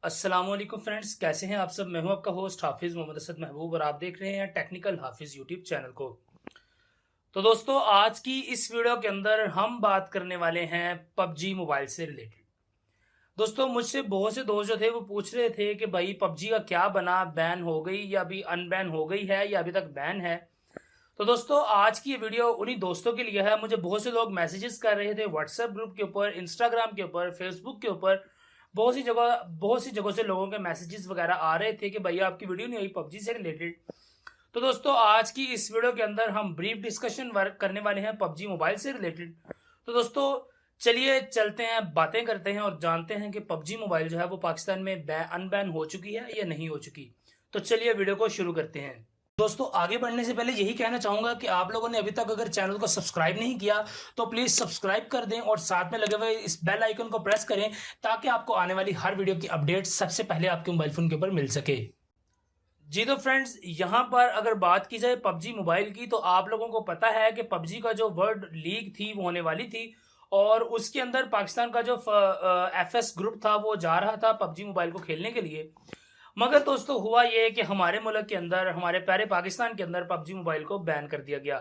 अस्सलामुअलैकुम फ्रेंड्स, कैसे हैं आप सब। मैं हूं आपका होस्ट हाफिज मोहम्मद असद महबूब और आप देख रहे हैं टेक्निकल हाफिज यूट्यूब चैनल को। तो दोस्तों, आज की इस वीडियो के अंदर हम बात करने वाले हैं पबजी मोबाइल से रिलेटेड। दोस्तों, मुझसे बहुत से दोस्त जो थे वो पूछ रहे थे कि भाई पबजी का क्या बना, बैन हो गई या अभी अनबैन हो गई है या अभी तक बैन है। तो दोस्तों, आज की ये वीडियो उन्हीं दोस्तों के लिए है। मुझे बहुत से लोग मैसेजेस कर रहे थे व्हाट्सएप ग्रुप के ऊपर, इंस्टाग्राम के ऊपर, फेसबुक के ऊपर। बहुत सी जगहों से लोगों के मैसेजेस वगैरह आ रहे थे कि भैया आपकी वीडियो नहीं आई पबजी से रिलेटेड। तो दोस्तों, आज की इस वीडियो के अंदर हम ब्रीफ डिस्कशन वर्क करने वाले हैं पबजी मोबाइल से रिलेटेड। तो दोस्तों, चलिए चलते हैं, बातें करते हैं और जानते हैं कि पबजी मोबाइल जो है वो पाकिस्तान में अनबैन हो चुकी है या नहीं हो चुकी। तो चलिए वीडियो को शुरू करते हैं। दोस्तों, आगे बढ़ने से पहले यही कहना चाहूंगा कि आप लोगों ने अभी तक अगर चैनल को सब्सक्राइब नहीं किया तो प्लीज सब्सक्राइब कर दें और साथ में लगे हुए इस बेल आइकन को प्रेस करें ताकि आपको आने वाली हर वीडियो की अपडेट सबसे पहले आपके मोबाइल फोन के ऊपर मिल सके। जी तो फ्रेंड्स, यहाँ पर अगर बात की जाए पबजी मोबाइल की, तो आप लोगों को पता है कि पबजी का जो वर्ल्ड लीग थी वो होने वाली थी और उसके अंदर पाकिस्तान का जो एफएस ग्रुप था वो जा रहा था पबजी मोबाइल को खेलने के लिए। मगर दोस्तों, हुआ ये कि हमारे मुल्क के अंदर, हमारे प्यारे पाकिस्तान के अंदर पबजी मोबाइल को बैन कर दिया गया।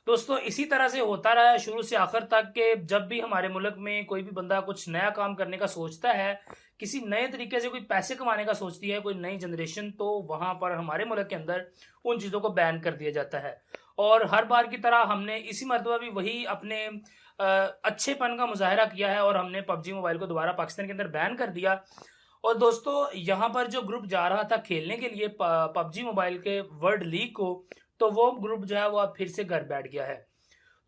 दोस्तों, इसी तरह से होता रहा है शुरू से आखिर तक कि जब भी हमारे मुल्क में कोई भी बंदा कुछ नया काम करने का सोचता है, किसी नए तरीके से कोई पैसे कमाने का सोचती है कोई नई जनरेशन, तो वहां पर हमारे मुल्क के अंदर उन चीज़ों को बैन कर दिया जाता है। और हर बार की तरह हमने इसी मरतबा भी वही अपने अच्छेपन का मुजाहरा किया है और हमने पबजी मोबाइल को दोबारा पाकिस्तान के अंदर बैन कर दिया। और दोस्तों, यहाँ पर जो ग्रुप जा रहा था खेलने के लिए पबजी मोबाइल के वर्ल्ड लीग को, तो वो ग्रुप जो है वो अब फिर से घर बैठ गया है।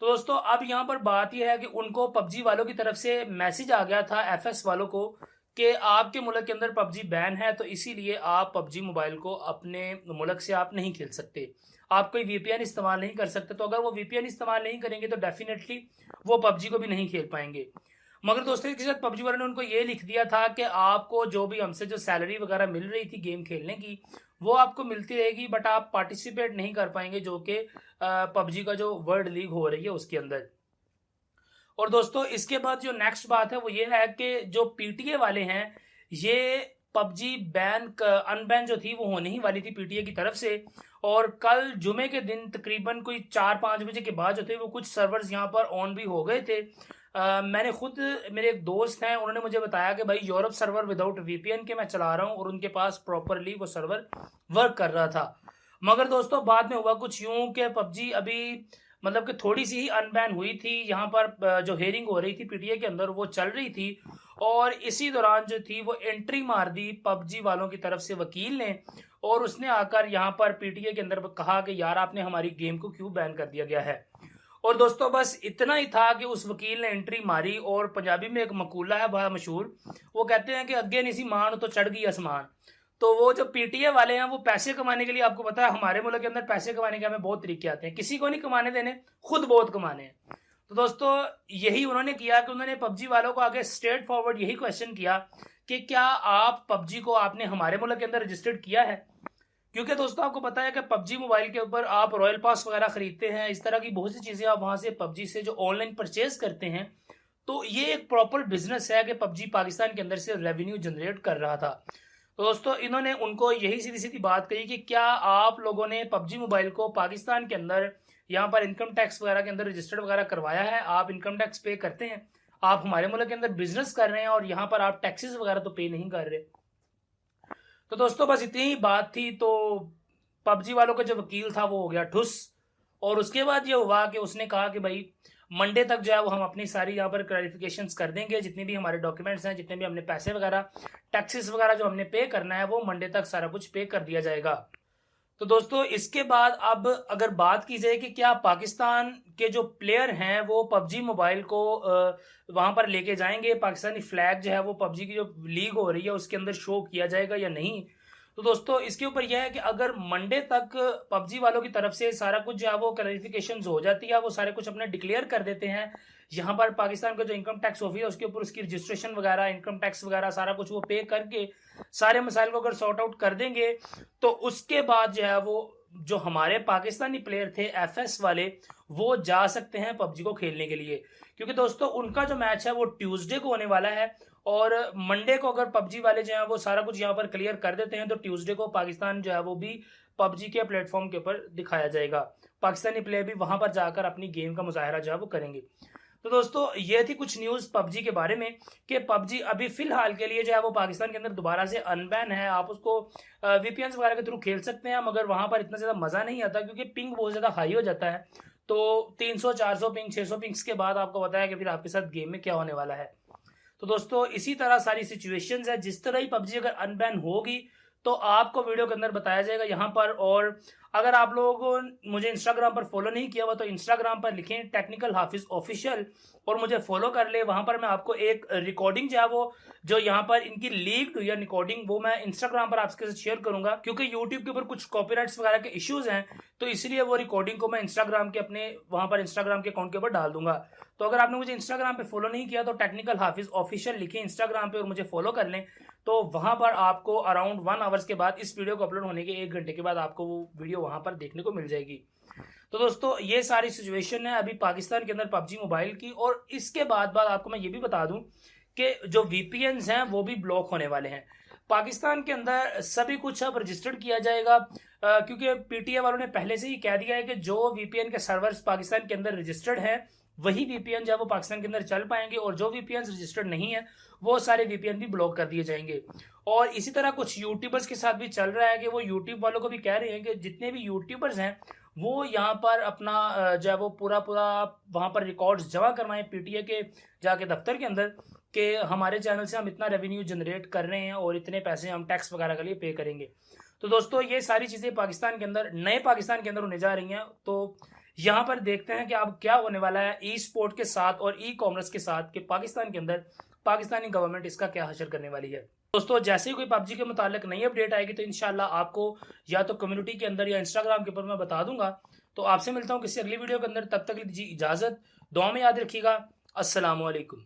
तो दोस्तों, अब यहाँ पर बात यह है कि उनको पबजी वालों की तरफ से मैसेज आ गया था एफएस वालों को कि आपके मुल्क के अंदर पबजी बैन है, तो इसीलिए आप पबजी मोबाइल को अपने मुल्क से आप नहीं खेल सकते। आप कोई वीपीएन इस्तेमाल नहीं कर सकते। तो अगर वो वीपीएन इस्तेमाल नहीं करेंगे तो डेफिनेटली वो पबजी को भी नहीं खेल पाएंगे। मगर दोस्तों, इसके साथ पबजी वालों ने उनको ये लिख दिया था कि आपको जो भी हमसे जो सैलरी वगैरह मिल रही थी गेम खेलने की, वो आपको मिलती रहेगी, बट आप पार्टिसिपेट नहीं कर पाएंगे जो कि पबजी का जो वर्ल्ड लीग हो रही है उसके अंदर। और दोस्तों, इसके बाद जो नेक्स्ट बात है वो ये है कि जो पीटीए वाले हैं, ये पबजी अनबैन जो थी वो होने ही वाली थी पीटीए की तरफ से। और कल जुमे के दिन तकरीबन कोई 4-5 बजे के बाद जो थे वो कुछ सर्वर्स यहाँ पर ऑन भी हो गए थे। मैंने खुद, मेरे एक दोस्त हैं, उन्होंने मुझे बताया कि भाई यूरोप सर्वर विदाउट वीपीएन के मैं चला रहा हूँ और उनके पास प्रॉपरली वो सर्वर वर्क कर रहा था। मगर दोस्तों, बाद में हुआ कुछ यूं कि पबजी अभी मतलब कि थोड़ी सी ही अनबैन हुई थी। यहाँ पर जो हेयरिंग हो रही थी पीटीए के अंदर वो चल रही थी और इसी दौरान जो थी वो एंट्री मार दी पबजी वालों की तरफ से वकील ने। और उसने आकर यहाँ पर पीटीए के अंदर कहा कि यार आपने हमारी गेम को क्यों बैन कर दिया गया है। और दोस्तों, बस इतना ही था कि उस वकील ने एंट्री मारी। और पंजाबी में एक मकूला है बड़ा मशहूर, वो कहते हैं कि अगे नहीं सी मान तो चढ़ गई आसमान। तो वो जो पीटीए वाले हैं वो पैसे कमाने के लिए, आपको पता है हमारे मुल्क के अंदर पैसे कमाने के हमें बहुत तरीके आते हैं, किसी को नहीं कमाने देने, खुद बहुत कमाने हैं। तो दोस्तों, यही उन्होंने किया कि उन्होंने पबजी वालों को आगे स्ट्रेट फॉरवर्ड यही क्वेश्चन किया कि क्या आप पबजी को आपने हमारे मुल्क के अंदर रजिस्टर्ड किया है। क्योंकि दोस्तों, आपको पता है कि पबजी मोबाइल के ऊपर आप रॉयल पास वगैरह खरीदते हैं, इस तरह की बहुत सी चीजें आप वहां से पबजी से जो ऑनलाइन परचेज करते हैं। तो ये एक प्रॉपर बिजनेस है कि पबजी पाकिस्तान के अंदर से रेवेन्यू जनरेट कर रहा था। तो दोस्तों, इन्होंने उनको यही सीधी सीधी बात कही कि क्या आप लोगों ने पबजी मोबाइल को पाकिस्तान के अंदर यहाँ पर इनकम टैक्स वगैरह के अंदर रजिस्टर्ड वगैरह करवाया है, आप इनकम टैक्स पे करते हैं, आप हमारे मुल्क के अंदर बिजनेस कर रहे हैं और यहाँ पर आप टैक्सेस वगैरह तो पे नहीं कर रहे। तो दोस्तों, बस इतनी ही बात थी। तो पबजी वालों का जो वकील था वो हो गया ठुस। और उसके बाद ये हुआ कि उसने कहा कि भाई मंडे तक जो है वो हम अपनी सारी यहाँ पर क्लैरिफिकेशंस कर देंगे, जितने भी हमारे डॉक्यूमेंट्स हैं, जितने भी हमने पैसे वगैरह, टैक्सेस वगैरह जो हमने पे करना है वो मंडे तक सारा कुछ पे कर दिया जाएगा। तो दोस्तों, इसके बाद अब अगर बात की जाए कि क्या पाकिस्तान के जो प्लेयर हैं वो पबजी मोबाइल को वहां पर लेके जाएंगे, पाकिस्तानी फ्लैग जो है वो पबजी की जो लीग हो रही है उसके अंदर शो किया जाएगा या नहीं। तो दोस्तों, इसके ऊपर यह है कि अगर मंडे तक पबजी वालों की तरफ से सारा कुछ जो है वो क्लैरिफिकेशन हो जाती है, वो सारे कुछ अपने डिक्लेयर कर देते हैं, यहाँ पर पाकिस्तान का जो इनकम टैक्स ऑफिस है उसके ऊपर उसकी रजिस्ट्रेशन वगैरह, इनकम टैक्स वगैरह सारा कुछ वो पे करके सारे मसाइल को अगर सॉर्ट आउट कर देंगे, तो उसके बाद जो है वो जो हमारे पाकिस्तानी प्लेयर थे एफएस वाले, वो जा सकते हैं पबजी को खेलने के लिए, क्योंकि दोस्तों उनका जो मैच है वो ट्यूसडे को होने वाला है। और मंडे को अगर पबजी वाले जो है वो सारा कुछ यहाँ पर क्लियर कर देते हैं तो ट्यूसडे को पाकिस्तान जो है वो भी पबजी के प्लेटफॉर्म के ऊपर दिखाया जाएगा। पाकिस्तानी प्लेयर भी वहां पर जाकर अपनी गेम का मुजाहरा जो है वो करेंगे। तो दोस्तों ये थी कुछ न्यूज़ पबजी के बारे में कि पबजी अभी फिलहाल के लिए जो है वो पाकिस्तान के अंदर दोबारा से अनबैन है। आप उसको वीपीएन वगैरह के थ्रू खेल सकते हैं, मगर वहां पर इतना ज़्यादा मज़ा नहीं आता क्योंकि पिंग बहुत ज़्यादा हाई हो जाता है। तो 300 400 पिंग 600 पिंग्स के बाद आपको बताया कि फिर आपके साथ गेम में क्या होने वाला है। तो दोस्तों इसी तरह सारी सिचुएशंस है, जिस तरह ही पबजी अगर अनबैन होगी तो आपको वीडियो के अंदर बताया जाएगा यहाँ पर। और अगर आप लोग मुझे इंस्टाग्राम पर फॉलो नहीं किया हुआ तो इंस्टाग्राम पर लिखें टेक्निकल हाफिज ऑफिशियल और मुझे फॉलो कर ले। वहां पर मैं आपको एक रिकॉर्डिंग जो है वो जो यहाँ पर इनकी लीक्ड हुई है रिकॉर्डिंग वो मैं इंस्टाग्राम पर आपके साथ शेयर करूंगा, क्योंकि यूट्यूब के ऊपर कुछ कॉपीराइट्स वगैरह के इश्यूज हैं, तो इसलिए वो रिकॉर्डिंग को मैं इंस्टाग्राम के अपने वहां पर इंस्टाग्राम के अकाउंट के ऊपर डाल दूंगा। तो अगर आपने मुझे इंस्टाग्राम पे फॉलो नहीं किया तो टेक्निकल हाफिज ऑफिशियल लिखें इंस्टाग्राम पे और मुझे फॉलो कर लें। तो वहां पर आपको अराउंड 1 आवर्स के बाद इस वीडियो को अपलोड होने के 1 घंटे के बाद आपको वो वीडियो वहां पर देखने को मिल जाएगी। तो दोस्तों ये सारी सिचुएशन है अभी पाकिस्तान के अंदर पबजी मोबाइल की। और इसके बाद आपको मैं ये भी बता दूं कि जो वीपीएन्स हैं वो भी ब्लॉक होने वाले हैं पाकिस्तान के अंदर। सभी कुछ अब रजिस्टर्ड किया जाएगा, क्योंकि पीटीए वालों ने पहले से ही कह दिया है कि जो वीपीएन के सर्वर्स पाकिस्तान के अंदर रजिस्टर्ड हैं वही वीपीएन जो है वो पाकिस्तान के अंदर चल पाएंगे, और जो वीपीएन रजिस्टर्ड नहीं है वो सारे वीपीएन भी ब्लॉक कर दिए जाएंगे। और इसी तरह कुछ यूट्यूबर्स के साथ भी चल रहा है कि वो यूट्यूब वालों को भी कह रहे हैं कि जितने भी यूट्यूबर्स हैं वो यहाँ पर अपना जो है वो पूरा वहां पर रिकॉर्ड्स जमा करवाएं पीटीए के जाके दफ्तर के अंदर कि हमारे चैनल से हम इतना रेवेन्यू जनरेट कर रहे हैं और इतने पैसे हम टैक्स वगैरह के लिए पे करेंगे। तो दोस्तों ये सारी चीज़ें पाकिस्तान के अंदर नए पाकिस्तान के अंदर होने जा रही हैं। तो यहाँ पर देखते हैं कि अब क्या होने वाला है ई स्पोर्ट के साथ और ई कॉमर्स के साथ कि पाकिस्तान के अंदर पाकिस्तानी गवर्नमेंट इसका क्या हशर करने वाली है। दोस्तों जैसे ही कोई पबजी के मुतालिक नई अपडेट आएगी तो इंशाल्लाह आपको या तो कम्युनिटी के अंदर या इंस्टाग्राम के ऊपर मैं बता दूंगा। तो आपसे मिलता हूँ किसी अगली वीडियो के अंदर, तब तक दीजिए इजाजत, दुआ में याद रखिएगा। अस्सलाम वालेकुम।